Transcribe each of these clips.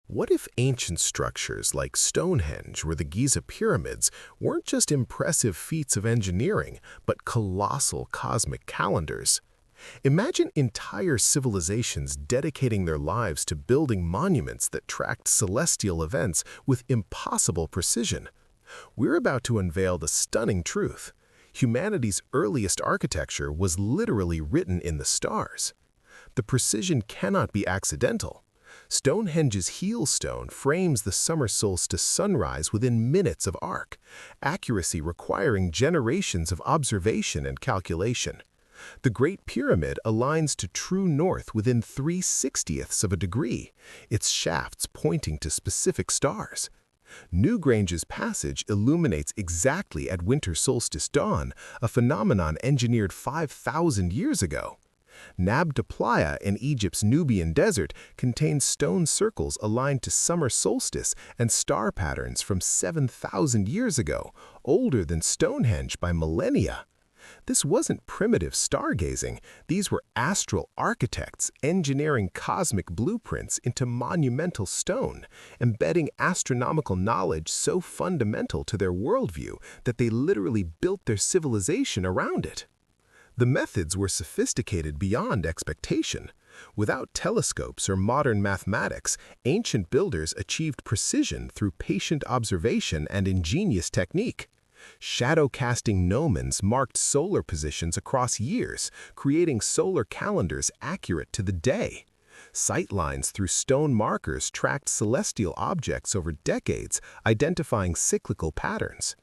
What if ancient structures like Stonehenge or the Giza pyramids weren't just impressive feats of engineering, but colossal cosmic calendars? Imagine entire civilizations dedicating their lives to building monuments that tracked celestial events with impossible precision. We're about to unveil the stunning truth. Humanity's earliest architecture was literally written in the stars. The precision cannot be accidental. Stonehenge's heel stone frames the summer solstice sunrise within minutes of arc, accuracy requiring generations of observation and calculation. The Great Pyramid aligns to true north within 3/60ths of a degree, its shafts pointing to specific stars. Newgrange's passage illuminates exactly at winter solstice dawn, a phenomenon engineered 5,000 years ago. Nabta Playa in Egypt's Nubian desert contains stone circles aligned to summer solstice and star patterns from 7,000 years ago, older than Stonehenge by millennia. This wasn't primitive stargazing, these were astral architects engineering cosmic blueprints into monumental stone, embedding astronomical knowledge so fundamental to their worldview that they literally built their civilization around it. The methods were sophisticated beyond expectation. Without telescopes or modern mathematics, ancient builders achieved precision through patient observation and ingenious technique. Shadow-casting gnomons marked solar positions across years, creating solar calendars accurate to the day. Sightlines through stone markers tracked celestial objects over decades, identifying cyclical patterns.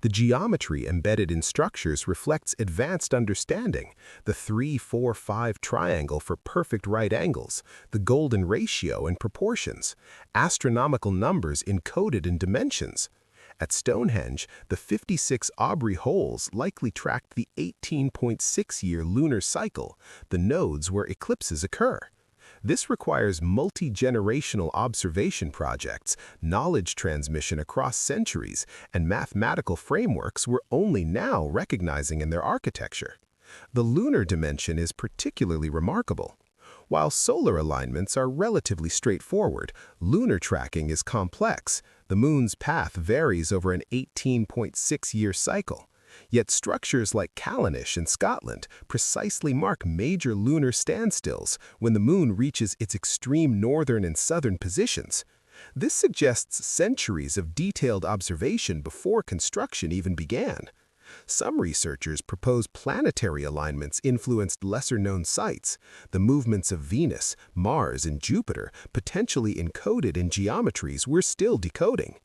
The geometry embedded in structures reflects advanced understanding, the 3-4-5 triangle for perfect right angles, the golden ratio in proportions, astronomical numbers encoded in dimensions. At Stonehenge, the 56 Aubrey holes likely tracked the 18.6-year lunar cycle, the nodes where eclipses occur. This requires multi-generational observation projects, knowledge transmission across centuries, and mathematical frameworks we're only now recognizing in their architecture. The lunar dimension is particularly remarkable. While solar alignments are relatively straightforward, lunar tracking is complex. The moon's path varies over an 18.6-year cycle. Yet structures like Callanish in Scotland precisely mark major lunar standstills when the moon reaches its extreme northern and southern positions. This suggests centuries of detailed observation before construction even began. Some researchers propose planetary alignments influenced lesser-known sites, the movements of Venus, Mars, and Jupiter potentially encoded in geometries we're still decoding.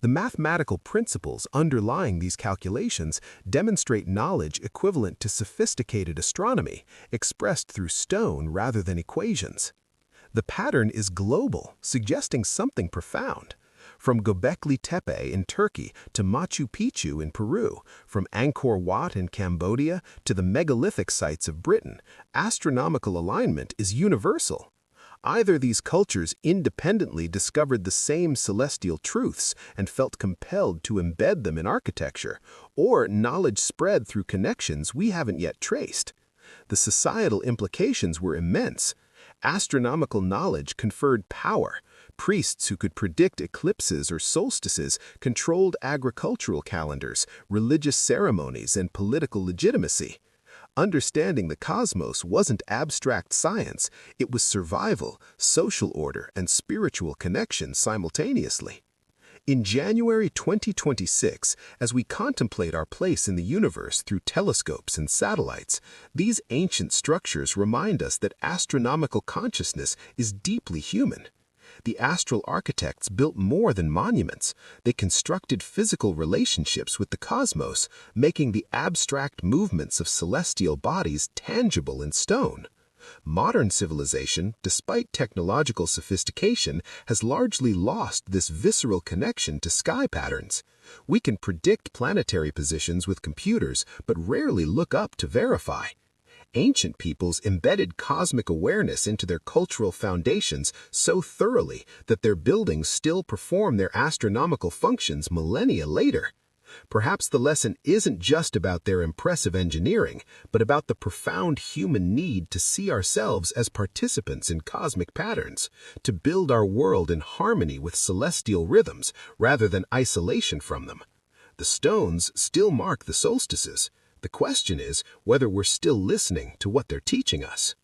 The mathematical principles underlying these calculations demonstrate knowledge equivalent to sophisticated astronomy, expressed through stone rather than equations. The pattern is global, suggesting something profound. From Göbekli Tepe in Turkey to Machu Picchu in Peru, from Angkor Wat in Cambodia to the megalithic sites of Britain, astronomical alignment is universal. Either these cultures independently discovered the same celestial truths and felt compelled to embed them in architecture, or knowledge spread through connections we haven't yet traced. The societal implications were immense. Astronomical knowledge conferred power. Priests who could predict eclipses or solstices controlled agricultural calendars, religious ceremonies, and political legitimacy. Understanding the cosmos wasn't abstract science, it was survival, social order, and spiritual connection simultaneously. In January 2026, as we contemplate our place in the universe through telescopes and satellites, these ancient structures remind us that astronomical consciousness is deeply human. The Astral Architects built more than monuments. They constructed physical relationships with the cosmos, making the abstract movements of celestial bodies tangible in stone. Modern civilization, despite technological sophistication, has largely lost this visceral connection to sky patterns. We can predict planetary positions with computers, but rarely look up to verify. Ancient peoples embedded cosmic awareness into their cultural foundations so thoroughly that their buildings still perform their astronomical functions millennia later. Perhaps the lesson isn't just about their impressive engineering, but about the profound human need to see ourselves as participants in cosmic patterns, to build our world in harmony with celestial rhythms rather than isolation from them. The stones still mark the solstices. The question is whether we're still listening to what they're teaching us.